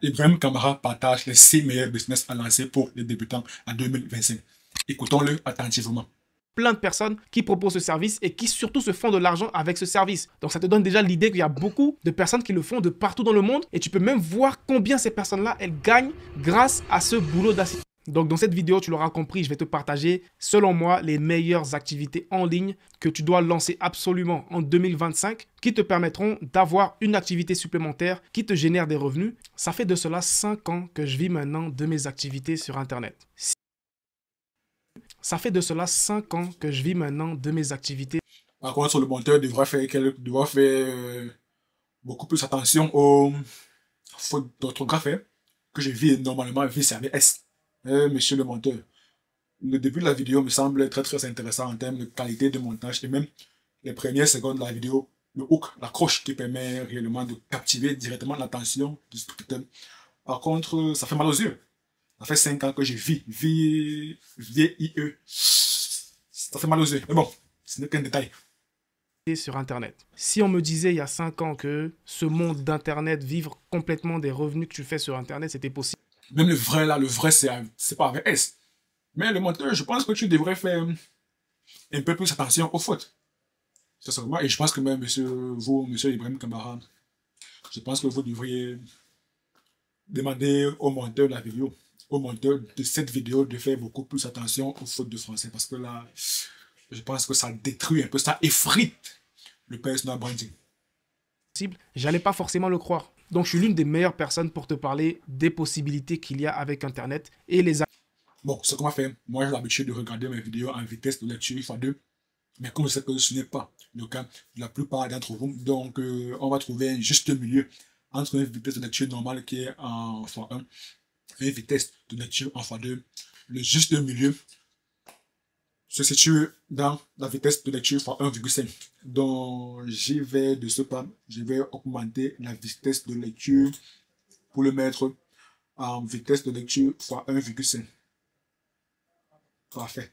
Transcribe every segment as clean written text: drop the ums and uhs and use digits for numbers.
Ibrahim Kamara partage les 6 meilleurs business à lancer pour les débutants en 2025. Écoutons-le attentivement. Plein de personnes qui proposent ce service et qui surtout se font de l'argent avec ce service. Donc ça te donne déjà l'idée qu'il y a beaucoup de personnes qui le font de partout dans le monde et tu peux même voir combien ces personnes-là, elles gagnent grâce à ce boulot d'assistant. Donc dans cette vidéo, tu l'auras compris, je vais te partager, selon moi, les meilleures activités en ligne que tu dois lancer absolument en 2025 qui te permettront d'avoir une activité supplémentaire qui te génère des revenus. Ça fait de cela 5 ans que je vis maintenant de mes activités sur Internet. Ça fait de cela 5 ans que je vis maintenant de mes activités. Par contre, le monteur devra faire beaucoup plus attention aux fautes d'orthographe que je vis normalement vis-à-vis. Monsieur le monteur, le début de la vidéo me semble très intéressant en termes de qualité de montage et même les premières secondes de la vidéo, le hook, l'accroche qui permet réellement de captiver directement l'attention du spectateur. Par contre, ça fait mal aux yeux. Ça fait 5 ans que je vis VIE. Ça fait mal aux yeux. Mais bon, ce n'est qu'un détail. Sur Internet. Si on me disait il y a 5 ans que ce monde d'Internet, vivre complètement des revenus que tu fais sur Internet, c'était possible. Même le vrai, c'est pas avec S. Mais le monteur, je pense que tu devrais faire un peu plus attention aux fautes. Sincèrement, et je pense que même monsieur Ibrahim Kamara, je pense que vous devriez demander au monteur de la vidéo, au monteur de cette vidéo de faire beaucoup plus attention aux fautes de français. Parce que là, je pense que ça détruit un peu, ça effrite le personal branding. J'allais pas forcément le croire. Donc, je suis l'une des meilleures personnes pour te parler des possibilités qu'il y a avec Internet et les... Bon, ce qu'on va faire, moi j'ai l'habitude de regarder mes vidéos en vitesse de lecture x2, mais comme je sais que ce n'est pas le cas de la plupart d'entre vous, donc on va trouver un juste milieu entre une vitesse de lecture normale qui est en x1 et une vitesse de lecture en x2. Le juste milieu se situe dans la vitesse de lecture x 1,5. Donc, j'y vais de ce pas, je vais augmenter la vitesse de lecture pour le mettre en vitesse de lecture x 1,5. Parfait.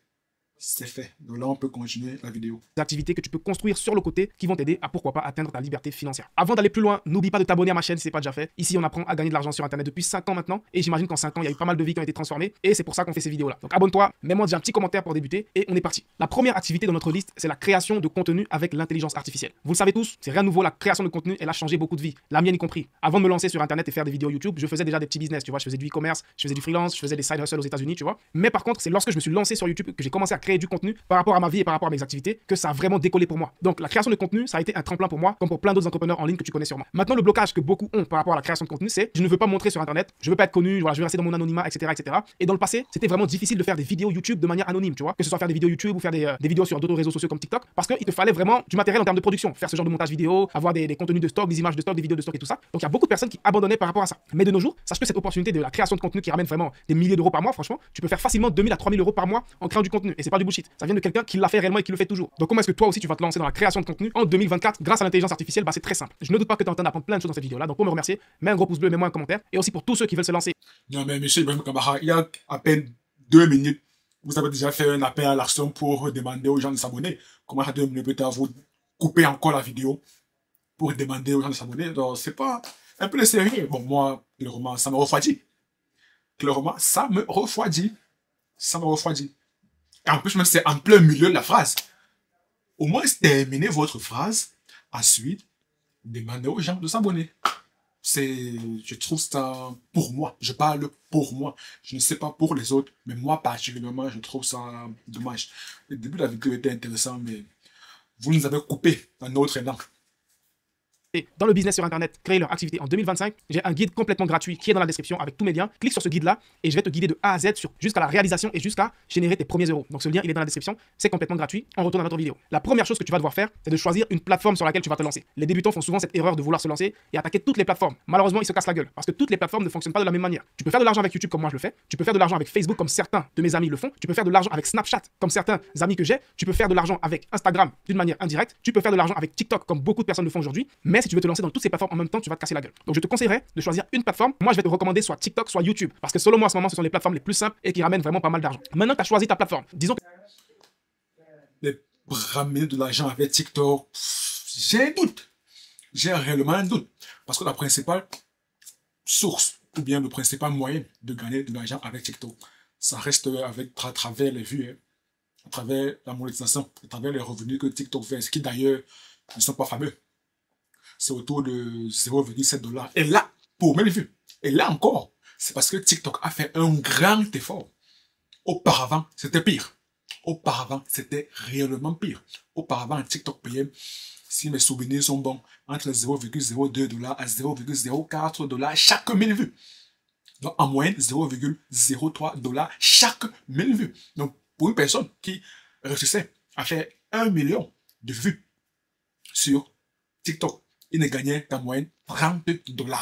C'est fait. Donc là, on peut continuer la vidéo. Des activités que tu peux construire sur le côté qui vont t'aider à, pourquoi pas, atteindre ta liberté financière. Avant d'aller plus loin, n'oublie pas de t'abonner à ma chaîne si ce n'est pas déjà fait. Ici, on apprend à gagner de l'argent sur Internet depuis 5 ans maintenant. Et j'imagine qu'en 5 ans, il y a eu pas mal de vies qui ont été transformées. Et c'est pour ça qu'on fait ces vidéos-là. Donc abonne-toi, mets-moi déjà un petit commentaire pour débuter. Et on est parti. La première activité dans notre liste, c'est la création de contenu avec l'intelligence artificielle. Vous le savez tous, c'est rien de nouveau. La création de contenu, elle a changé beaucoup de vies. La mienne y compris. Avant de me lancer sur Internet et faire des vidéos YouTube, je faisais déjà des petits business. Tu vois, je faisais du e-commerce, je faisais du freelance, je faisais des side hustles aux États-Unis, tu vois. Mais par contre, c'est lorsque je me suis lancé sur YouTube que j'ai commencé à créer du contenu par rapport à ma vie et par rapport à mes activités que ça a vraiment décollé pour moi. Donc la création de contenu, ça a été un tremplin pour moi, comme pour plein d'autres entrepreneurs en ligne que tu connais sûrement. Maintenant, le blocage que beaucoup ont par rapport à la création de contenu, c'est je ne veux pas me montrer sur Internet, je veux pas être connu, voilà, je veux rester dans mon anonymat, etc. Et dans le passé, c'était vraiment difficile de faire des vidéos YouTube de manière anonyme, tu vois, que ce soit faire des vidéos YouTube ou faire des vidéos sur d'autres réseaux sociaux comme TikTok, parce qu'il te fallait vraiment du matériel en termes de production, faire ce genre de montage vidéo, avoir des contenus de stock, des images de stock, des vidéos de stock et tout ça. Donc il y a beaucoup de personnes qui abandonnaient par rapport à ça. Mais de nos jours, sache que cette opportunité de la création de contenu qui ramène vraiment des milliers d'euros par mois, franchement, tu peux faire facilement 2000 à 3000 euros par mois en créant du contenu. Et c'est pas du bullshit. Ça vient de quelqu'un qui l'a fait réellement et qui le fait toujours. Donc comment est-ce que toi aussi tu vas te lancer dans la création de contenu en 2024 grâce à l'intelligence artificielle? Bah, c'est très simple. Je ne doute pas que tu es en train d'apprendre plein de choses dans cette vidéo là. Donc pour me remercier, mets un gros pouce bleu, mets-moi un commentaire. Et aussi pour tous ceux qui veulent se lancer. Non mais monsieur Ibrahim Kamara, il y a à peine 2 minutes, vous avez déjà fait un appel à l'action pour demander aux gens de s'abonner. Comment à 2 minutes plus tard vous coupez encore la vidéo pour demander aux gens de s'abonner? Donc c'est pas un peu sérieux. Bon, moi, clairement, ça me refroidit. Clairement, ça me refroidit. Ça me refroidit. Et en plus, même c'est en plein milieu de la phrase. Au moins, terminez votre phrase. Ensuite, demandez aux gens de s'abonner. Je trouve ça pour moi. Je parle pour moi. Je ne sais pas pour les autres, mais moi particulièrement, je trouve ça dommage. Le début de la vidéo était intéressant, mais vous nous avez coupé dans notre élan. Dans le business sur Internet, créer leur activité en 2025, j'ai un guide complètement gratuit qui est dans la description avec tous mes liens. Clique sur ce guide-là et je vais te guider de A à Z jusqu'à la réalisation et jusqu'à générer tes premiers euros. Donc ce lien, il est dans la description. C'est complètement gratuit. On retourne à notre vidéo. La première chose que tu vas devoir faire, c'est de choisir une plateforme sur laquelle tu vas te lancer. Les débutants font souvent cette erreur de vouloir se lancer et attaquer toutes les plateformes. Malheureusement, ils se cassent la gueule parce que toutes les plateformes ne fonctionnent pas de la même manière. Tu peux faire de l'argent avec YouTube comme moi je le fais. Tu peux faire de l'argent avec Facebook comme certains de mes amis le font. Tu peux faire de l'argent avec Snapchat comme certains amis que j'ai. Tu peux faire de l'argent avec Instagram d'une manière indirecte. Tu peux faire de l'argent avec TikTok comme beaucoup de personnes le font aujourd'hui. Mais si tu veux te lancer dans toutes ces plateformes en même temps, tu vas te casser la gueule. Donc je te conseillerais de choisir une plateforme. Moi, je vais te recommander soit TikTok, soit YouTube. Parce que selon moi, en ce moment, ce sont les plateformes les plus simples et qui ramènent vraiment pas mal d'argent. Maintenant que tu as choisi ta plateforme, disons que... Les ramener de l'argent avec TikTok, j'ai un doute. J'ai réellement un doute. Parce que la principale source ou bien le principal moyen de gagner de l'argent avec TikTok, ça reste à travers les vues, hein, à travers la monétisation, à travers les revenus que TikTok fait, ce qui d'ailleurs ne sont pas fameux. C'est autour de 0,7 $. Et là, pour mes vues, et là encore, c'est parce que TikTok a fait un grand effort. Auparavant, c'était pire. Auparavant, c'était réellement pire. Auparavant, TikTok payait, si mes souvenirs sont bons, entre 0,02 $ à 0,04 $ chaque 1000 vues. Donc, en moyenne, 0,03 $ chaque 1000 vues. Donc, pour une personne qui réussissait à faire 1 million de vues sur TikTok, il ne gagnait qu'en moyenne 30 $.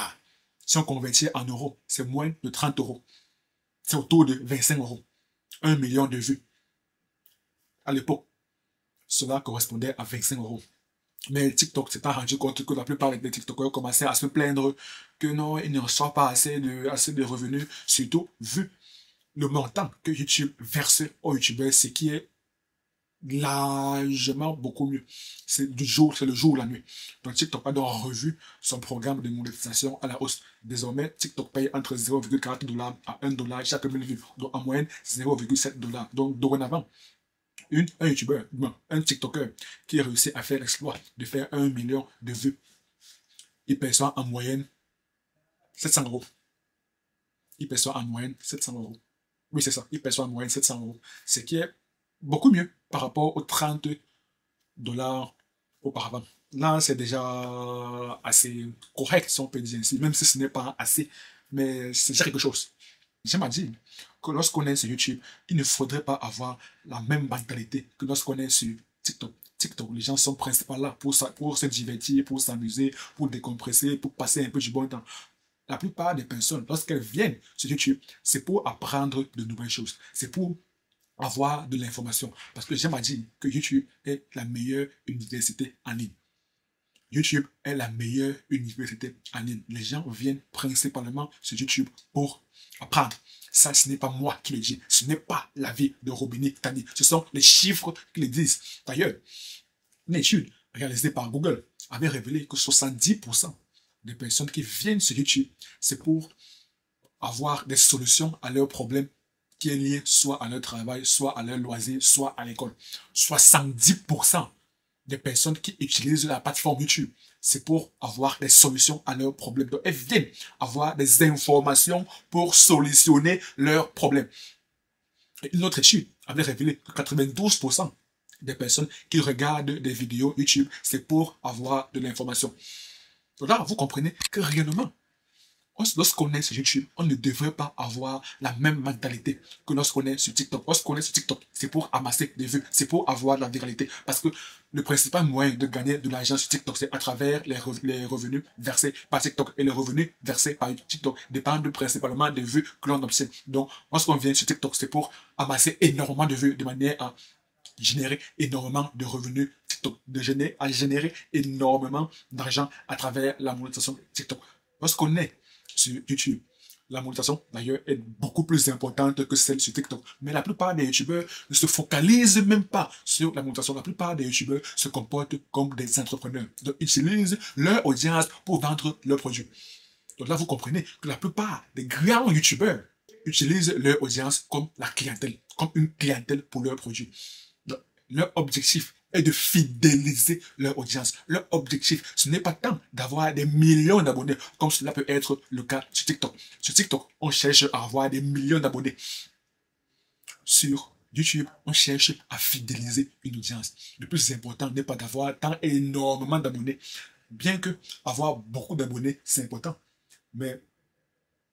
Si on convertit en euros, c'est moins de 30 €. C'est autour de 25 €. 1 million de vues. À l'époque, cela correspondait à 25 €. Mais TikTok s'est rendu compte que la plupart des TikTokers commençaient à se plaindre que non, ils ne reçoivent pas assez de revenus, surtout vu le montant que YouTube verse aux YouTubeurs, ce qui est largement beaucoup mieux. C'est le jour ou la nuit. Donc TikTok a donc revu son programme de monétisation à la hausse. Désormais, TikTok paye entre 0,4 $ à 1 $ chaque 1000 vues. Donc en moyenne, 0,7 $. Donc dorénavant, un YouTuber, un TikToker qui réussit à faire l'exploit de faire 1 million de vues, il perçoit en moyenne 700 €. Il perçoit en moyenne 700 €. Oui, c'est ça. Il perçoit en moyenne 700 €. Ce qui est beaucoup mieux par rapport aux 30 $ auparavant. Là, c'est déjà assez correct, si on peut dire ainsi, même si ce n'est pas assez, mais c'est déjà quelque chose. J'aime à dire que lorsqu'on est sur YouTube, il ne faudrait pas avoir la même mentalité que lorsqu'on est sur TikTok. TikTok, les gens sont principalement là pour se divertir, pour s'amuser, pour décompresser, pour passer un peu du bon temps. La plupart des personnes, lorsqu'elles viennent sur YouTube, c'est pour apprendre de nouvelles choses. C'est pour avoir de l'information. Parce que j'aime à dire que YouTube est la meilleure université en ligne. YouTube est la meilleure université en ligne. Les gens viennent principalement sur YouTube pour apprendre. Ça, ce n'est pas moi qui le dis. Ce n'est pas l'avis de Robinet Tani. Ce sont les chiffres qui le disent. D'ailleurs, une étude réalisée par Google avait révélé que 70% des personnes qui viennent sur YouTube, c'est pour avoir des solutions à leurs problèmes qui est lié soit à leur travail, soit à leur loisir, soit à l'école. 70% des personnes qui utilisent la plateforme YouTube, c'est pour avoir des solutions à leurs problèmes. Donc, elles viennent avoir des informations pour solutionner leurs problèmes. Et une autre étude avait révélé que 92% des personnes qui regardent des vidéos YouTube, c'est pour avoir de l'information. Donc là, vous comprenez que réellement, lorsqu'on est sur YouTube, on ne devrait pas avoir la même mentalité que lorsqu'on est sur TikTok. Lorsqu'on est sur TikTok, c'est pour amasser des vues, c'est pour avoir de la viralité. Parce que le principal moyen de gagner de l'argent sur TikTok, c'est à travers les revenus versés par TikTok. Et les revenus versés par TikTok dépendent principalement des vues que l'on obtient. Donc, lorsqu'on vient sur TikTok, c'est pour amasser énormément de vues de manière à générer énormément de revenus TikTok, à générer énormément d'argent à travers la monétisation TikTok. Lorsqu'on est sur YouTube, la monétisation d'ailleurs est beaucoup plus importante que celle sur TikTok. Mais la plupart des YouTubeurs ne se focalisent même pas sur la monétisation. La plupart des YouTubeurs se comportent comme des entrepreneurs. Donc, ils utilisent leur audience pour vendre leurs produits. Donc là, vous comprenez que la plupart des grands YouTubeurs utilisent leur audience comme la clientèle, comme une clientèle pour leurs produits. Donc, leur objectif est de fidéliser leur audience. Leur objectif, ce n'est pas tant d'avoir des millions d'abonnés, comme cela peut être le cas sur TikTok. Sur TikTok, on cherche à avoir des millions d'abonnés. Sur YouTube, on cherche à fidéliser une audience. Le plus important n'est pas d'avoir tant énormément d'abonnés. Bien que avoir beaucoup d'abonnés, c'est important. Mais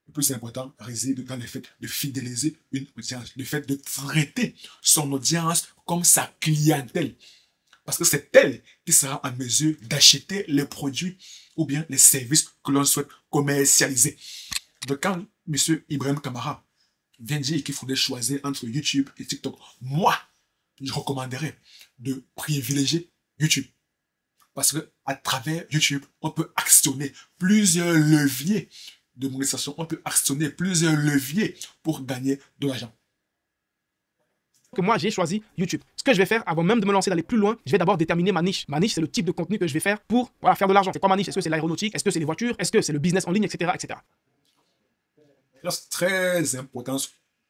le plus important réside dans le fait de fidéliser une audience. Le fait de traiter son audience comme sa clientèle. Parce que c'est elle qui sera en mesure d'acheter les produits ou bien les services que l'on souhaite commercialiser. Donc quand M. Ibrahim Kamara vient dire qu'il faudrait choisir entre YouTube et TikTok, moi, je recommanderais de privilégier YouTube. Parce que à travers YouTube, on peut actionner plusieurs leviers de monétisation. On peut actionner plusieurs leviers pour gagner de l'argent. Que moi, j'ai choisi YouTube. Ce que je vais faire, avant même de me lancer d'aller plus loin, je vais d'abord déterminer ma niche. Ma niche, c'est le type de contenu que je vais faire pour faire de l'argent. C'est quoi ma niche? Est-ce que c'est l'aéronautique? Est-ce que c'est les voitures? Est-ce que c'est le business en ligne, etc., etc. Là, c'est très important,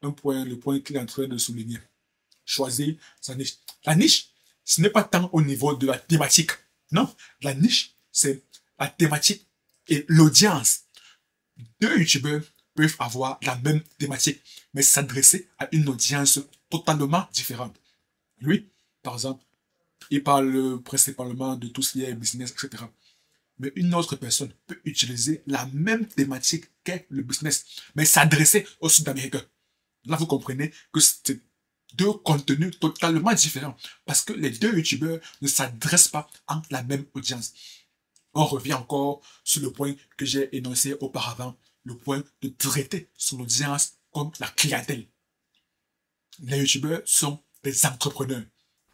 le point qu'il est en train de souligner. Choisir sa niche. La niche, ce n'est pas tant au niveau de la thématique. Non, la niche, c'est la thématique et l'audience. Deux youtubeurs peuvent avoir la même thématique, mais s'adresser à une audience totalement différente. Lui, par exemple, il parle principalement de tout ce qui est business, etc. Mais une autre personne peut utiliser la même thématique qu'est le business, mais s'adresser aux Sud-Américains. Là, vous comprenez que c'est deux contenus totalement différents, parce que les deux youtubeurs ne s'adressent pas à la même audience. On revient encore sur le point que j'ai énoncé auparavant, le point de traiter son audience comme la clientèle. Les youtubeurs sont des entrepreneurs.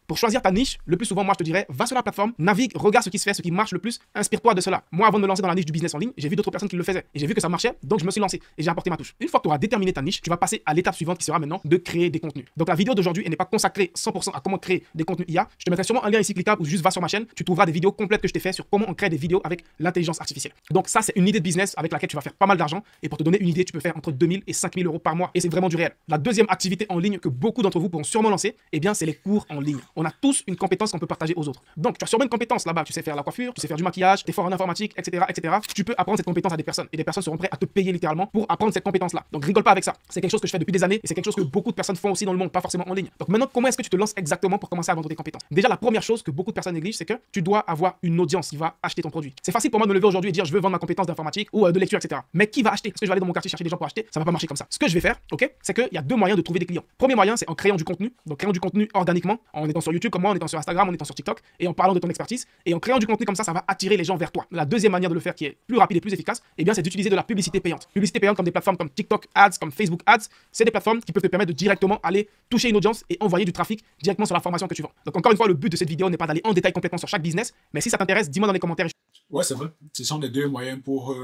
Pour choisir ta niche, le plus souvent, moi, je te dirais, va sur la plateforme, navigue, regarde ce qui se fait, ce qui marche le plus, inspire-toi de cela. Moi, avant de me lancer dans la niche du business en ligne, j'ai vu d'autres personnes qui le faisaient. Et j'ai vu que ça marchait, donc je me suis lancé et j'ai apporté ma touche. Une fois que tu auras déterminé ta niche, tu vas passer à l'étape suivante qui sera maintenant de créer des contenus. Donc la vidéo d'aujourd'hui, elle n'est pas consacrée 100% à comment créer des contenus IA. Je te mettrai sûrement un lien ici cliquable ou juste va sur ma chaîne. Tu trouveras des vidéos complètes que je t'ai fait sur comment on crée des vidéos avec l'intelligence artificielle. Donc ça, c'est une idée de business avec laquelle tu vas faire pas mal d'argent. Et pour te donner une idée, tu peux faire entre 2000 et 5000 euros par mois. Et c'est vraiment du réel. La deuxième activité en ligne que beaucoup d'entre vous pourront sûrement lancer, eh bien, c'est les cours en ligne. On a tous une compétence qu'on peut partager aux autres. Donc, tu as sûrement une compétence là-bas. Tu sais faire la coiffure, tu sais faire du maquillage, tu es fort en informatique, etc., etc. Tu peux apprendre cette compétence à des personnes et des personnes seront prêtes à te payer littéralement pour apprendre cette compétence-là. Donc, rigole pas avec ça. C'est quelque chose que je fais depuis des années et c'est quelque chose que beaucoup de personnes font aussi dans le monde, pas forcément en ligne. Donc, maintenant, comment est-ce que tu te lances exactement pour commencer à vendre tes compétences? Déjà, la première chose que beaucoup de personnes négligent, c'est que tu dois avoir une audience qui va acheter ton produit. C'est facile pour moi de me lever aujourd'hui et dire je veux vendre ma compétence d'informatique ou de lecture, etc. Mais qui va acheter? Est-ce que je vais aller dans mon quartier chercher des gens pour acheter? Ça va pas marcher comme ça. Ce que je vais faire, ok, c'est qu'il y a deux moyens de trouver des clients. Premier moyen, c'est en créant du contenu. Donc, créant du contenu organiquement, en étant sur YouTube comme moi, en étant sur Instagram, en étant sur TikTok et en parlant de ton expertise et en créant du contenu comme ça va attirer les gens vers toi. La deuxième manière de le faire qui est plus rapide et plus efficace, eh bien, c'est d'utiliser de la publicité payante. Publicité payante comme des plateformes comme TikTok Ads, comme Facebook Ads, c'est des plateformes qui peuvent te permettre de directement aller toucher une audience et envoyer du trafic directement sur la formation que tu vends. Donc encore une fois, le but de cette vidéo n'est pas d'aller en détail complètement sur chaque business, mais si ça t'intéresse, dis-moi dans les commentaires. Ouais, c'est vrai. Ce sont les deux moyens pour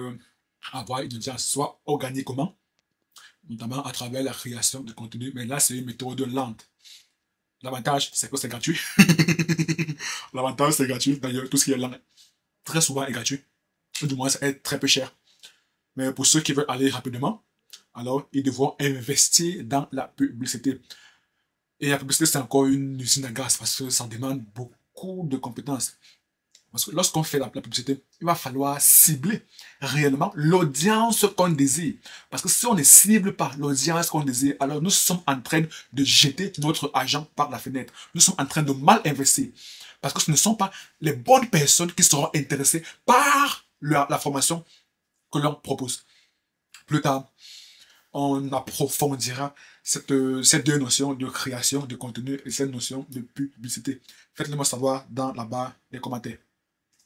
avoir une audience, soit organiquement, notamment à travers la création de contenu, mais là, c'est une méthode lente. L'avantage, c'est que c'est gratuit. L'avantage, c'est gratuit. D'ailleurs, tout ce qui est lent, très souvent est gratuit. Ou du moins, c'est très peu cher. Mais pour ceux qui veulent aller rapidement, alors ils devront investir dans la publicité. Et la publicité, c'est encore une usine à gaz parce que ça demande beaucoup de compétences. Parce que lorsqu'on fait la publicité, il va falloir cibler réellement l'audience qu'on désire. Parce que si on ne cible pas l'audience qu'on désire, alors nous sommes en train de jeter notre argent par la fenêtre. Nous sommes en train de mal investir. Parce que ce ne sont pas les bonnes personnes qui seront intéressées par la formation que l'on propose. Plus tard, on approfondira ces deux notions de création de contenu et cette notion de publicité. Faites-le moi savoir dans la barre des commentaires.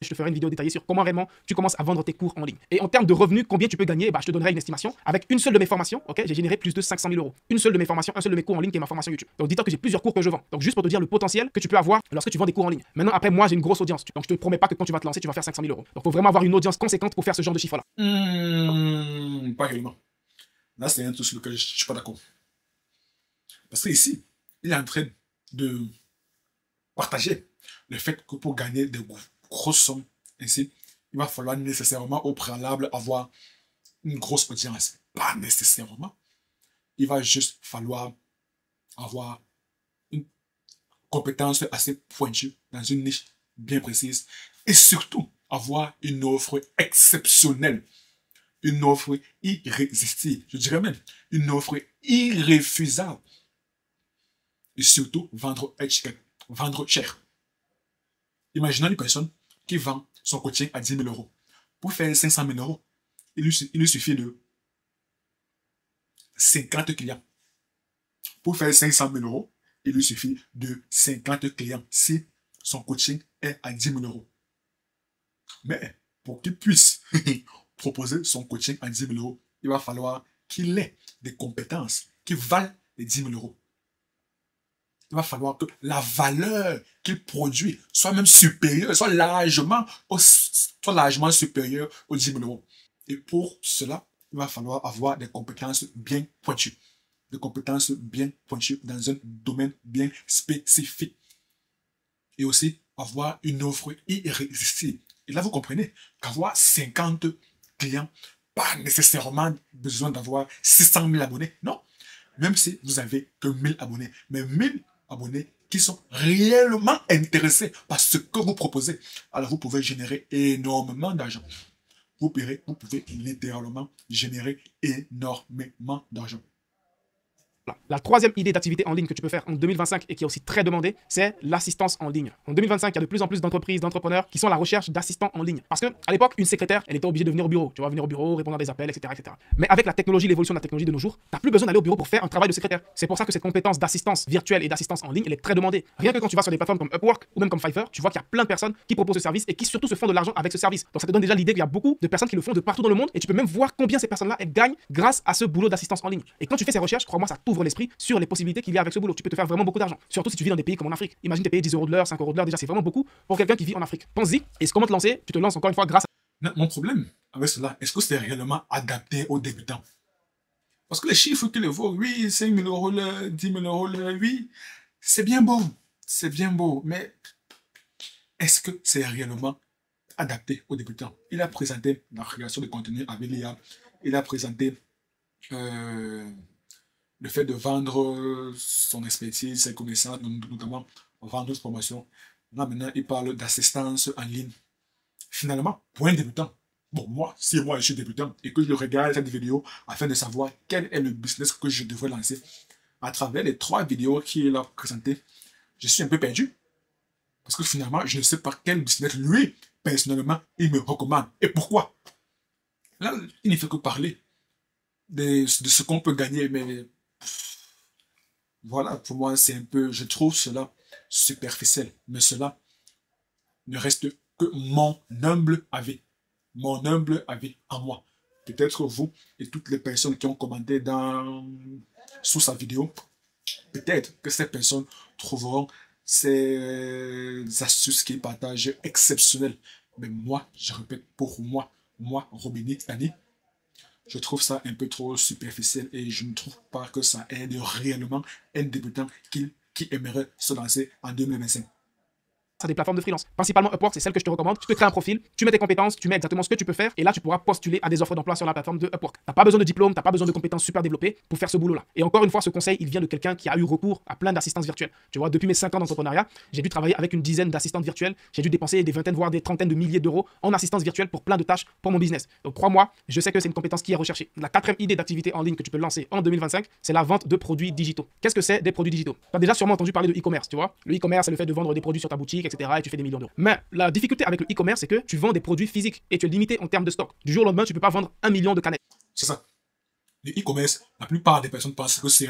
Je te ferai une vidéo détaillée sur comment réellement tu commences à vendre tes cours en ligne. Et en termes de revenus, combien tu peux gagner, bah, je te donnerai une estimation. Avec une seule de mes formations, ok, j'ai généré plus de 500 000 euros. Une seule de mes formations, un seul de mes cours en ligne qui est ma formation YouTube. Donc dis-toi que j'ai plusieurs cours que je vends. Donc juste pour te dire le potentiel que tu peux avoir lorsque tu vends des cours en ligne. Maintenant, après, moi, j'ai une grosse audience. Donc je te promets pas que quand tu vas te lancer, tu vas faire 500 000 euros. Donc il faut vraiment avoir une audience conséquente pour faire ce genre de chiffre-là. Pas réellement. Là, c'est un truc sur lequel je ne suis pas d'accord. Parce que ici, il est en train de partager le fait que pour gagner des grosses sommes, ainsi, il va falloir nécessairement au préalable avoir une grosse audience. Pas nécessairement. Il va juste falloir avoir une compétence assez pointue dans une niche bien précise et surtout avoir une offre exceptionnelle. Une offre irrésistible. Je dirais même une offre irréfusable. Et surtout, vendre cher. Imaginons une personne qui vend son coaching à 10 000 euros. Pour faire 500 000 euros, il lui suffit de 50 clients. Pour faire 500 000 euros, il lui suffit de 50 clients si son coaching est à 10 000 euros. Mais pour qu'il puisse proposer son coaching à 10 000 euros, il va falloir qu'il ait des compétences qui valent les 10 000 euros. Il va falloir que la valeur qu'il produit soit même supérieure, soit largement supérieure aux 10 000 euros. Et pour cela, il va falloir avoir des compétences bien pointues. Des compétences bien pointues dans un domaine bien spécifique. Et aussi avoir une offre irrésistible. Et là, vous comprenez qu'avoir 50 clients pas nécessairement besoin d'avoir 600 000 abonnés. Non. Même si vous avez que 1000 abonnés. Mais 1000 abonnés qui sont réellement intéressés par ce que vous proposez. Alors vous pouvez générer énormément d'argent. Vous pouvez littéralement générer énormément d'argent. La troisième idée d'activité en ligne que tu peux faire en 2025 et qui est aussi très demandée, c'est l'assistance en ligne. En 2025, il y a de plus en plus d'entreprises, d'entrepreneurs qui sont à la recherche d'assistants en ligne. Parce qu'à l'époque, une secrétaire, elle était obligée de venir au bureau. Tu vois, venir au bureau, répondre à des appels, etc. etc. Mais avec la technologie, l'évolution de la technologie de nos jours, tu n'as plus besoin d'aller au bureau pour faire un travail de secrétaire. C'est pour ça que cette compétence d'assistance virtuelle et d'assistance en ligne, elle est très demandée. Rien que quand tu vas sur des plateformes comme Upwork ou même comme Fiverr, tu vois qu'il y a plein de personnes qui proposent ce service et qui surtout se font de l'argent avec ce service. Donc ça te donne déjà l'idée qu'il y a beaucoup de personnes qui le font de partout dans le monde et tu peux même voir combien ces personnes-là elles gagnent grâce à ce boulot d'assistance en ligne. Et quand tu fais ces recherches, crois-moi, ça t'ouvre l'esprit sur les possibilités qu'il y a avec ce boulot. Tu peux te faire vraiment beaucoup d'argent. Surtout si tu vis dans des pays comme en Afrique. Imagine te payer 10 € de l'heure, 5 € de l'heure, déjà c'est vraiment beaucoup pour quelqu'un qui vit en Afrique. Pense-y, et comment te lancer? Tu te lances encore une fois grâce à... Mon problème avec cela, est-ce que c'est réellement adapté aux débutants? Parce que les chiffres qu'il évoque, oui, 5 000 € l'heure, 10 000 € l'heure, oui, c'est bien beau. C'est bien beau, mais est-ce que c'est réellement adapté aux débutants? Il a présenté la création de contenu avec l'IA. Il a présenté le fait de vendre son expertise, ses connaissances, notamment vendre une formation. Là, maintenant, il parle d'assistance en ligne. Finalement, pour un débutant, bon, moi, si moi je suis débutant et que je regarde cette vidéo afin de savoir quel est le business que je devrais lancer, à travers les 3 vidéos qu'il a présentées, je suis un peu perdu. Parce que finalement, je ne sais pas quel business lui, personnellement, il me recommande. Et pourquoi? Là, il ne fait que parler de ce qu'on peut gagner, mais voilà, pour moi, c'est un peu, je trouve cela superficiel. Mais cela ne reste que mon humble avis. Mon humble avis à moi. Peut-être vous et toutes les personnes qui ont commenté sous sa vidéo, peut-être que ces personnes trouveront ces astuces qu'il partage exceptionnelles. Mais moi, je répète, pour moi, Robini Tani, je trouve ça un peu trop superficiel et je ne trouve pas que ça aide réellement un débutant qui aimerait se lancer en 2025. Des plateformes de freelance. Principalement Upwork, c'est celle que je te recommande. Tu te crées un profil, tu mets tes compétences, tu mets exactement ce que tu peux faire et là tu pourras postuler à des offres d'emploi sur la plateforme de Upwork. T'as pas besoin de diplôme, t'as pas besoin de compétences super développées pour faire ce boulot-là. Et encore une fois, ce conseil, il vient de quelqu'un qui a eu recours à plein d'assistances virtuelles. Tu vois, depuis mes 5 ans d'entrepreneuriat, j'ai dû travailler avec une dizaine d'assistantes virtuelles, j'ai dû dépenser des vingtaines voire des trentaines de milliers d'euros en assistance virtuelle pour plein de tâches pour mon business. Donc crois-moi, je sais que c'est une compétence qui est recherchée. La 4e idée d'activité en ligne que tu peux lancer en 2025, c'est la vente de produits digitaux. Qu'est-ce que c'est des produits digitaux? Tu as déjà sûrement entendu parler de e-commerce, tu vois. Le e-commerce, c'est le fait de vendre des produits sur ta boutique, etc. et tu fais des millions d'euros. Mais la difficulté avec le e-commerce, c'est que tu vends des produits physiques et tu es limité en termes de stock. Du jour au lendemain, tu ne peux pas vendre 1 million de canettes. C'est ça. Le e-commerce, la plupart des personnes pensent que c'est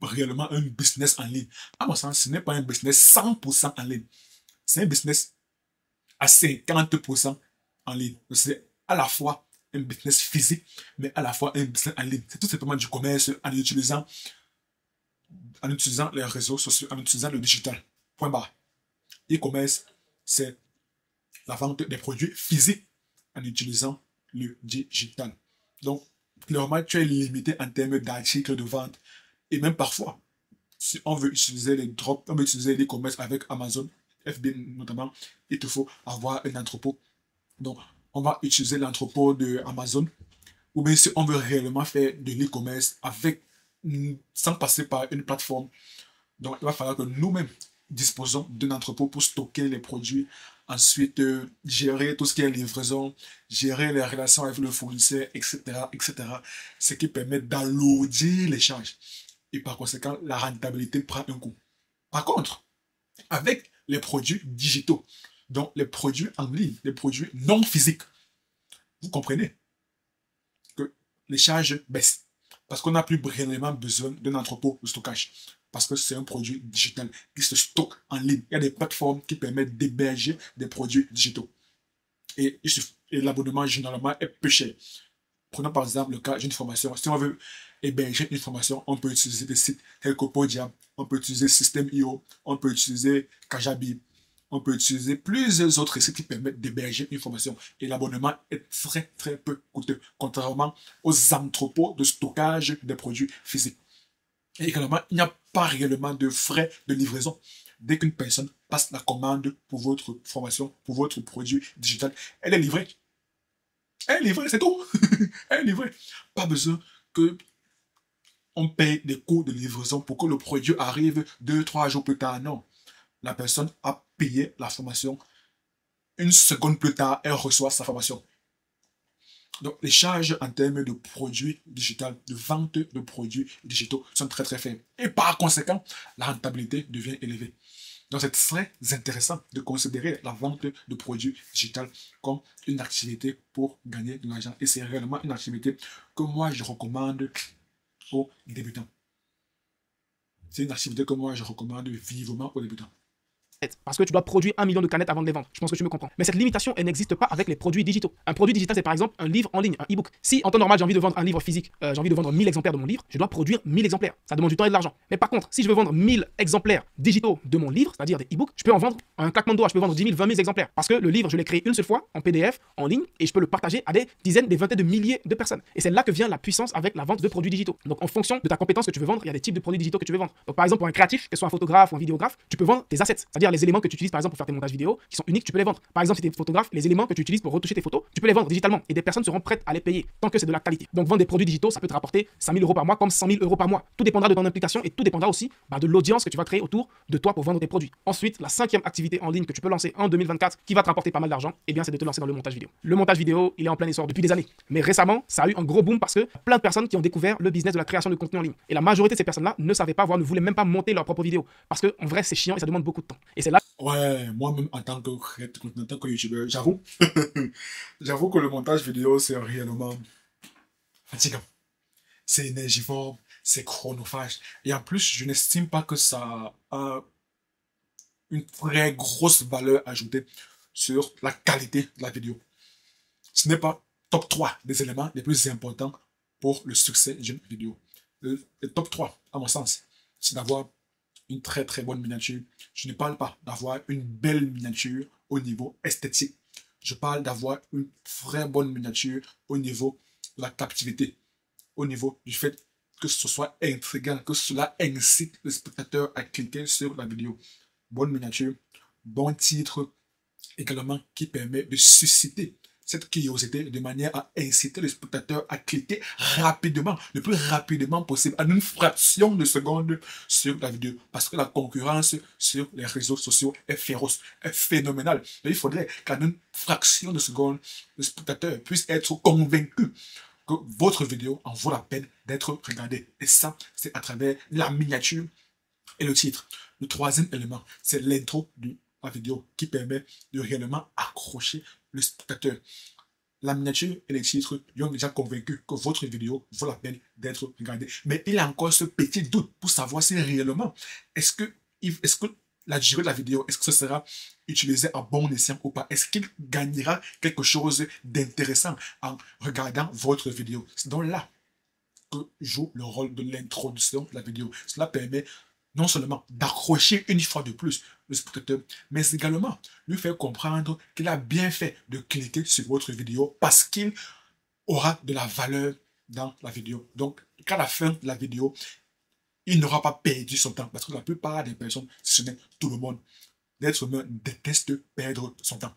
réellement un business en ligne. À mon sens, ce n'est pas un business 100% en ligne. C'est un business à 50% en ligne. C'est à la fois un business physique, mais à la fois un business en ligne. C'est tout simplement du commerce en utilisant les réseaux sociaux, en utilisant le digital. Point barre. E-commerce, c'est la vente des produits physiques en utilisant le digital. Donc, clairement, tu es limité en termes d'articles de vente. Et même parfois, si on veut utiliser les drops, on veut utiliser l'e-commerce avec Amazon, FB notamment, il te faut avoir un entrepôt. Donc, on va utiliser l'entrepôt de Amazon. Ou bien si on veut réellement faire de l'e-commerce sans passer par une plateforme, donc il va falloir que nous-mêmes disposons d'un entrepôt pour stocker les produits, ensuite gérer tout ce qui est livraison, gérer les relations avec le fournisseur, etc., etc. Ce qui permet d'alourdir les charges. Et par conséquent, la rentabilité prend un coup. Par contre, avec les produits digitaux, donc les produits en ligne, les produits non physiques, vous comprenez que les charges baissent. Parce qu'on n'a plus réellement besoin d'un entrepôt de stockage. Parce que c'est un produit digital qui se stocke en ligne. Il y a des plateformes qui permettent d'héberger des produits digitaux. Et l'abonnement, généralement, est peu cher. Prenons par exemple le cas d'une formation. Si on veut héberger une formation, on peut utiliser des sites tels que Podium, on peut utiliser System.io, on peut utiliser Kajabi, on peut utiliser plusieurs autres sites qui permettent d'héberger une formation. Et l'abonnement est très, très peu coûteux, contrairement aux entrepôts de stockage des produits physiques. Et également, il n'y a pas réellement de frais de livraison. Dès qu'une personne passe la commande pour votre formation, pour votre produit digital, elle est livrée. Un livret, c'est tout. Un livret. Pas besoin que on paye des coûts de livraison pour que le produit arrive 2, 3 jours plus tard. Non. La personne a payé la formation. Une seconde plus tard, elle reçoit sa formation. Donc, les charges en termes de produits digitaux, de vente de produits digitaux sont très très faibles. Et par conséquent, la rentabilité devient élevée. Donc, c'est très intéressant de considérer la vente de produits digitaux comme une activité pour gagner de l'argent. Et c'est réellement une activité que moi, je recommande aux débutants. C'est une activité que moi, je recommande vivement aux débutants. Parce que tu dois produire 1 million de canettes avant de les vendre. Je pense que tu me comprends. Mais cette limitation, elle n'existe pas avec les produits digitaux. Un produit digital, c'est par exemple un livre en ligne, un e-book. Si en temps normal, j'ai envie de vendre un livre physique, j'ai envie de vendre 1000 exemplaires de mon livre, je dois produire 1000 exemplaires. Ça demande du temps et de l'argent. Mais par contre, si je veux vendre 1000 exemplaires digitaux de mon livre, c'est-à-dire des e-books, je peux en vendre un claquement de doigts. Je peux vendre 10 000, 20 000 exemplaires. Parce que le livre, je l'ai créé une seule fois en PDF, en ligne, et je peux le partager à des dizaines, des vingtaines de milliers de personnes. Et c'est là que vient la puissance avec la vente de produits digitaux. Donc en fonction de ta compétence que tu veux vendre, il y a des types de produits digitaux que tu veux vendre. Donc par exemple, pour un créatif, que ce soit un photographe ou un vidéographe, tu peux vendre tes assets, c'est-à-dire les éléments que tu utilises par exemple pour faire tes montages vidéo qui sont uniques, tu peux les vendre. Par exemple, si tu es photographe, les éléments que tu utilises pour retoucher tes photos, tu peux les vendre digitalement et des personnes seront prêtes à les payer tant que c'est de la qualité. Donc vendre des produits digitaux, ça peut te rapporter 5 000 € par mois comme 100 000 € par mois. Tout dépendra de ton implication et tout dépendra aussi de l'audience que tu vas créer autour de toi pour vendre tes produits. Ensuite, la 5e activité en ligne que tu peux lancer en 2024 qui va te rapporter pas mal d'argent, eh bien c'est de te lancer dans le montage vidéo. Le montage vidéo, il est en plein essor depuis des années. Mais récemment, ça a eu un gros boom parce que plein de personnes qui ont découvert le business de la création de contenu en ligne. Et la majorité de ces personnes-là ne savaient pas, voire ne voulaient même pas monter leur propre vidéo. Parce que en vrai, c'est chiant et ça demande beaucoup de temps. Et c'est là. Ouais, moi-même en tant que créateur, en tant que youtubeur, j'avoue, j'avoue que le montage vidéo, c'est réellement fatigant. C'est énergivore, c'est chronophage. Et en plus, je n'estime pas que ça a une très grosse valeur ajoutée sur la qualité de la vidéo. Ce n'est pas top 3 des éléments les plus importants pour le succès d'une vidéo. Le top 3, à mon sens, c'est d'avoir une très très bonne miniature. Je ne parle pas d'avoir une belle miniature au niveau esthétique. Je parle d'avoir une très bonne miniature au niveau de la captivité, au niveau du fait que ce soit intriguant, que cela incite le spectateur à cliquer sur la vidéo. Bonne miniature, bon titre, également qui permet de susciter cette curiosité de manière à inciter le spectateur à cliquer rapidement, le plus rapidement possible, en une fraction de seconde sur la vidéo. Parce que la concurrence sur les réseaux sociaux est féroce, est phénoménale. Mais il faudrait qu'en une fraction de seconde, le spectateur puisse être convaincu que votre vidéo en vaut la peine d'être regardée. Et ça, c'est à travers la miniature et le titre. Le 3e élément, c'est l'intro de la vidéo qui permet de réellement accrocher le spectateur. La miniature et les titres lui ont déjà convaincu que votre vidéo vaut la peine d'être regardée. Mais il y a encore ce petit doute pour savoir si réellement, est-ce que la durée de la vidéo, est-ce que ce sera utilisé à bon escient ou pas? Est-ce qu'il gagnera quelque chose d'intéressant en regardant votre vidéo? C'est donc là que joue le rôle de l'introduction de la vidéo. Cela permet non seulement d'accrocher une fois de plus le spectateur, mais également lui faire comprendre qu'il a bien fait de cliquer sur votre vidéo parce qu'il aura de la valeur dans la vidéo. Donc, qu'à la fin de la vidéo, il n'aura pas perdu son temps. Parce que la plupart des personnes, si ce n'est tout le monde, l'être humain déteste perdre son temps.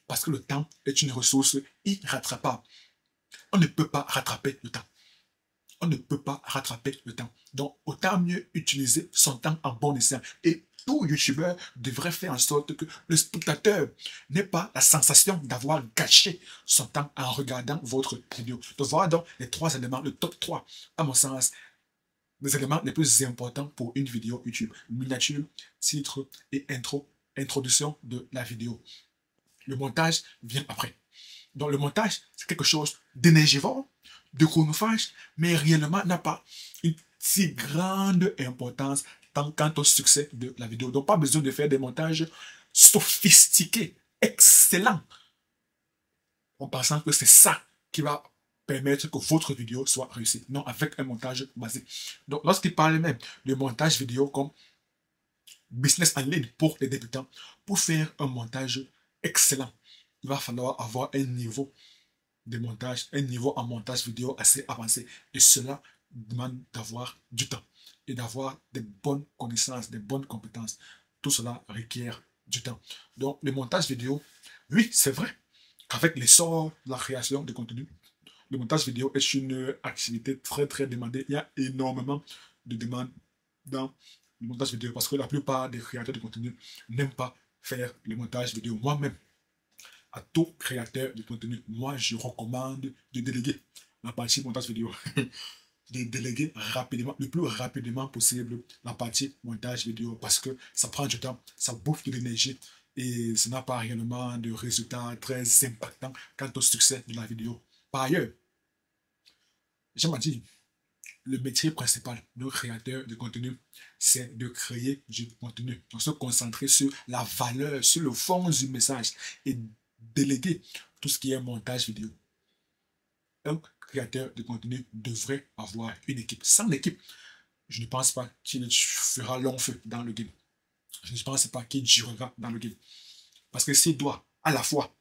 Parce que le temps est une ressource irrattrapable. On ne peut pas rattraper le temps. On ne peut pas rattraper le temps. Donc, autant mieux utiliser son temps en bon escient. Et tout youtubeur devrait faire en sorte que le spectateur n'ait pas la sensation d'avoir gâché son temps en regardant votre vidéo. Donc, voilà donc les 3 éléments, le top 3, à mon sens, les éléments les plus importants pour une vidéo YouTube. Miniature, titre et introduction de la vidéo. Le montage vient après. Donc, le montage, c'est quelque chose d'énergivore, de chronophage, mais réellement n'a pas une si grande importance quant au succès de la vidéo. Donc, pas besoin de faire des montages sophistiqués, excellents, en pensant que c'est ça qui va permettre que votre vidéo soit réussie. Non, avec un montage basique. Donc, lorsqu'il parle même de montage vidéo comme business en ligne pour les débutants, pour faire un montage excellent, il va falloir avoir un niveau de montage, un niveau en montage vidéo assez avancé. Et cela demande d'avoir du temps et d'avoir des bonnes connaissances, des bonnes compétences. Tout cela requiert du temps. Donc, le montage vidéo, oui, c'est vrai qu'avec l'essor de la création de contenu, le montage vidéo est une activité très très demandée. Il y a énormément de demandes dans le montage vidéo parce que la plupart des créateurs de contenu n'aiment pas faire le montage vidéo. Moi-même, à tout créateur de contenu, moi je recommande de déléguer la partie montage vidéo. De déléguer rapidement, le plus rapidement possible la partie montage vidéo parce que ça prend du temps, ça bouffe de l'énergie et ça n'a pas réellement de résultats très impactants quant au succès de la vidéo. Par ailleurs, j'aime dire, le métier principal de créateur de contenu, c'est de créer du contenu. Donc, se concentrer sur la valeur, sur le fond du message et déléguer tout ce qui est montage vidéo. Un créateur de contenu devrait avoir une équipe. Sans l'équipe, je ne pense pas qu'il fera long feu dans le game. Je ne pense pas qu'il durera dans le game. Parce que s'il doit à la fois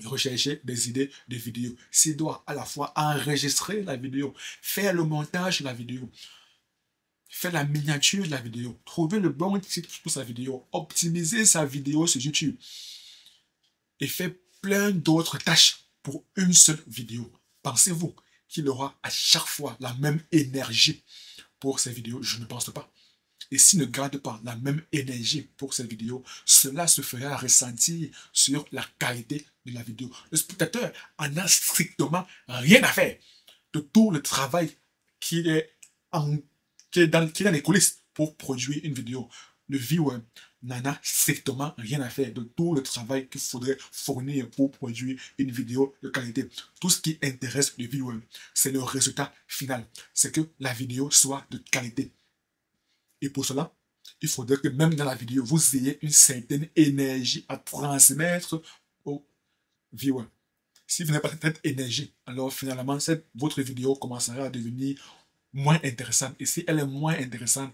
rechercher des idées de vidéos, s'il doit à la fois enregistrer la vidéo, faire le montage de la vidéo, faire la miniature de la vidéo, trouver le bon titre pour sa vidéo, optimiser sa vidéo sur YouTube et faire plein d'autres tâches pour une seule vidéo. Pensez-vous qu'il aura à chaque fois la même énergie pour ces vidéos? Je ne pense pas. Et s'il ne garde pas la même énergie pour ces vidéos, cela se fera ressentir sur la qualité de la vidéo. Le spectateur en a strictement rien à faire de tout le travail qui est dans les coulisses pour produire une vidéo. Le viewer n'en a strictement rien à faire de tout le travail qu'il faudrait fournir pour produire une vidéo de qualité. Tout ce qui intéresse le viewer, c'est le résultat final. C'est que la vidéo soit de qualité. Et pour cela, il faudrait que même dans la vidéo, vous ayez une certaine énergie à transmettre au viewer. Si vous n'avez pas cette énergie, alors finalement, votre vidéo commencera à devenir moins intéressante. Et si elle est moins intéressante,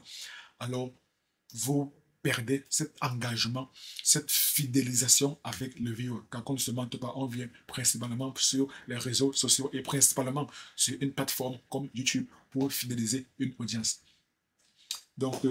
alors vous perdez cet engagement, cette fidélisation avec le viewer. Quand on ne se mente pas, on vient principalement sur les réseaux sociaux et principalement sur une plateforme comme YouTube pour fidéliser une audience. Donc,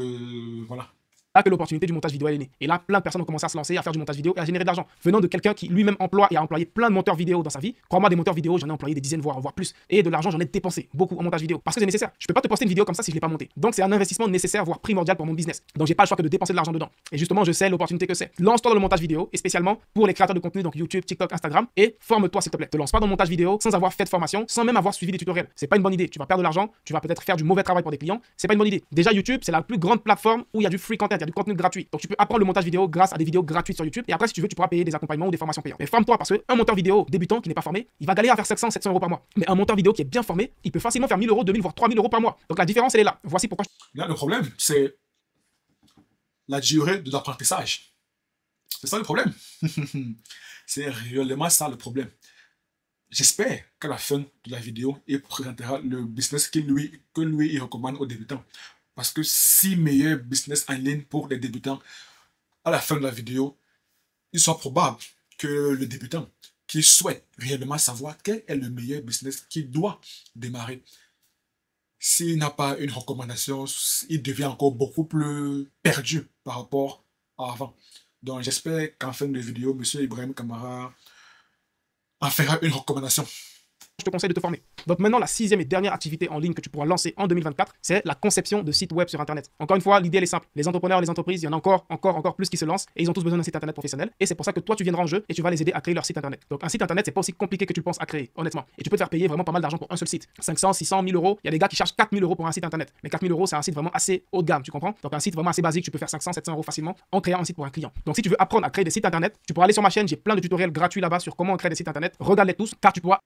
voilà. Là que l'opportunité du montage vidéo est née. Et là, plein de personnes ont commencé à se lancer, à faire du montage vidéo et à générer de l'argent. Venant de quelqu'un qui lui-même emploie et a employé plein de monteurs vidéo dans sa vie. Crois-moi, des monteurs vidéo, j'en ai employé des dizaines, voire plus. Et de l'argent, j'en ai dépensé beaucoup en montage vidéo. Parce que c'est nécessaire. Je peux pas te poster une vidéo comme ça si je l'ai pas montée. Donc c'est un investissement nécessaire, voire primordial pour mon business. Donc j'ai pas le choix que de dépenser de l'argent dedans. Et justement, je sais l'opportunité que c'est. Lance-toi dans le montage vidéo, et spécialement pour les créateurs de contenu, donc YouTube, TikTok, Instagram, et forme-toi s'il te plaît. Te lance pas dans le montage vidéo sans avoir fait de formation, sans même avoir suivi des tutoriels. C'est pas une bonne idée. Tu vas perdre de l'argent, tu vas peut-être faire du mauvais travail pour des clients. C'est pas une bonne idée. Déjà YouTube, c'est la plus grande plateforme où il y a du free content, il y a du contenu gratuit. Donc tu peux apprendre le montage vidéo grâce à des vidéos gratuites sur YouTube. Et après, si tu veux, tu pourras payer des accompagnements ou des formations payantes. Mais forme-toi parce qu'un monteur vidéo débutant qui n'est pas formé, il va galérer à faire 500, 700 euros par mois. Mais un monteur vidéo qui est bien formé, il peut facilement faire 1000 euros, 2000, voire 3000 euros par mois. Donc la différence, elle est là. Voici pourquoi. Là, le problème, c'est la durée de l'apprentissage. C'est ça le problème. C'est réellement ça le problème. J'espère qu'à la fin de la vidéo, il présentera le business que lui il recommande aux débutants. Parce que 6 meilleurs business en ligne pour les débutants, à la fin de la vidéo, il soit probable que le débutant qui souhaite réellement savoir quel est le meilleur business qu'il doit démarrer, s'il n'a pas une recommandation, il devient encore beaucoup plus perdu par rapport à avant. Donc j'espère qu'en fin de vidéo, M. Ibrahim Kamara en fera une recommandation. Je te conseille de te former. Donc maintenant, la 6e et dernière activité en ligne que tu pourras lancer en 2024, c'est la conception de sites web sur Internet. Encore une fois, l'idée elle est simple. Les entrepreneurs, les entreprises, il y en a encore plus qui se lancent et ils ont tous besoin d'un site Internet professionnel. Et c'est pour ça que toi, tu viendras en jeu et tu vas les aider à créer leur site Internet. Donc un site Internet, c'est pas aussi compliqué que tu le penses à créer, honnêtement. Et tu peux te faire payer vraiment pas mal d'argent pour un seul site. 500, 600, 1000 euros. Il y a des gars qui chargent 4000 euros pour un site Internet. Mais 4000 euros, c'est un site vraiment assez haut de gamme, tu comprends? Donc un site vraiment assez basique, tu peux faire 500, 700 euros facilement en créant un site pour un client. Donc si tu veux apprendre à créer des sites Internet, tu pourras aller sur ma chaîne. J'ai plein de tutoriels gratuits là-bas sur comment créer des sites Internet. Regarde-les tous car tu pourras.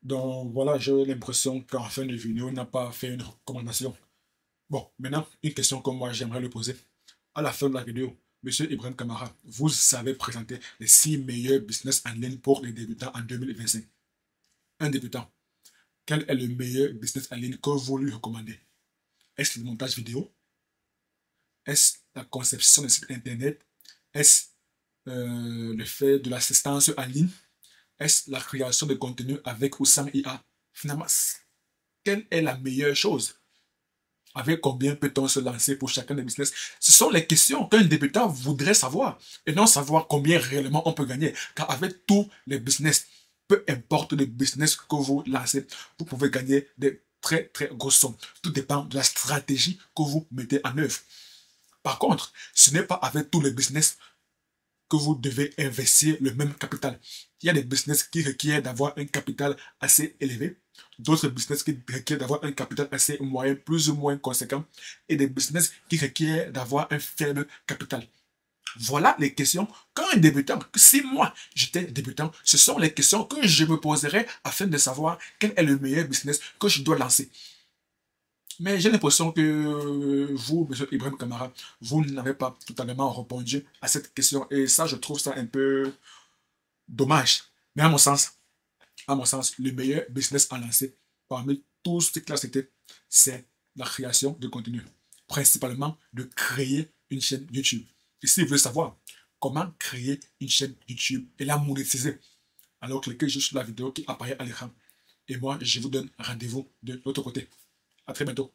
Donc voilà, j'ai l'impression qu'en fin de vidéo, il n'a pas fait une recommandation. Bon, maintenant, une question que moi j'aimerais le poser. À la fin de la vidéo, M. Ibrahim Kamara, vous savez présenter les 6 meilleurs business en ligne pour les débutants en 2025. Un débutant, quel est le meilleur business en ligne que vous lui recommandez? Est-ce le montage vidéo? Est-ce la conception de site internet? Est-ce le fait de l'assistance en ligne? Est-ce la création de contenu avec ou sans IA? Finalement, quelle est la meilleure chose? Avec combien peut-on se lancer pour chacun des business? Ce sont les questions qu'un débutant voudrait savoir et non savoir combien réellement on peut gagner. Car avec tous les business, peu importe le business que vous lancez, vous pouvez gagner des très très grosses sommes. Tout dépend de la stratégie que vous mettez en œuvre. Par contre, ce n'est pas avec tous les business que vous devez investir le même capital. Il y a des business qui requièrent d'avoir un capital assez élevé, d'autres business qui requièrent d'avoir un capital assez moyen, plus ou moins conséquent, et des business qui requièrent d'avoir un faible capital. Voilà les questions qu'un débutant, que si moi j'étais débutant, ce sont les questions que je me poserais afin de savoir quel est le meilleur business que je dois lancer. Mais j'ai l'impression que vous, M. Ibrahim Kamara, vous n'avez pas totalement répondu à cette question. Et ça, je trouve ça un peu dommage. Mais à mon sens, le meilleur business à lancer parmi tous ces que là c'était, c'est la création de contenu. Principalement de créer une chaîne YouTube. Et si vous voulez savoir comment créer une chaîne YouTube et la monétiser, alors cliquez juste sur la vidéo qui apparaît à l'écran. Et moi, je vous donne rendez-vous de l'autre côté. À très bientôt.